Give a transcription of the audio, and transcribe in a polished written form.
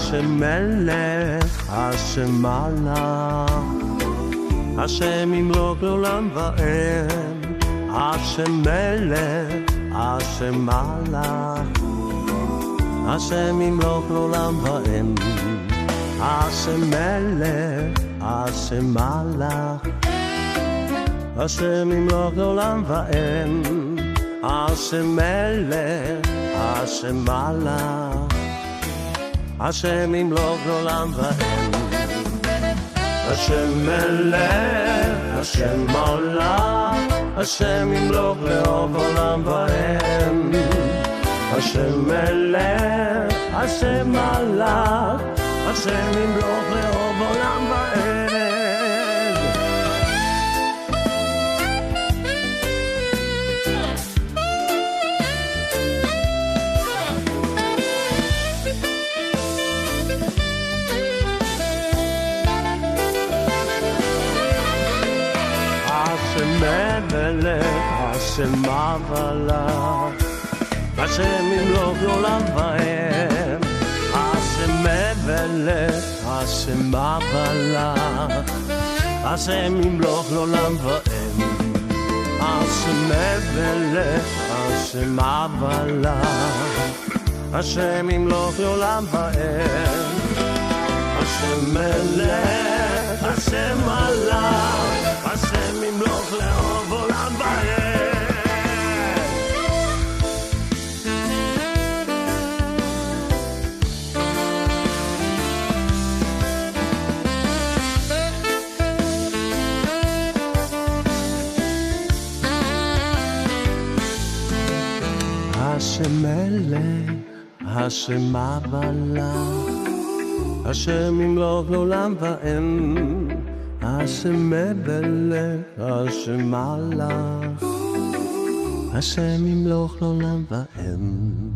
השם מלך, השם מלך, השם ימלוך לעולם ועד, השם מלך, השם מלך, השם ימלוך לעולם ועד, השם מלך, השם מלך, השם ימלוך לעולם ועד, השם מלך, השם מלך, השם ימלוך לעולם ועד, השם מלך, השם מלך, השם ימלוך לעולם ועד, השם מלך, השם מלך, השם ימלוך לעולם ועד. השם מלך, השם מלך, השם ימלוך לעולם ועד, השם מלך, השם מלך, השם ימלוך לעולם ועד, השם מלך, השם מלך, השם ימלוך לעולם ועד, השם מלך, השם מלך, השם ימלוך לעולם ועד. השם מלך, השם מלך, השם ימלוך לעולם ועד, השם מלך, השם מלך, השם ימלוך לעולם ועד.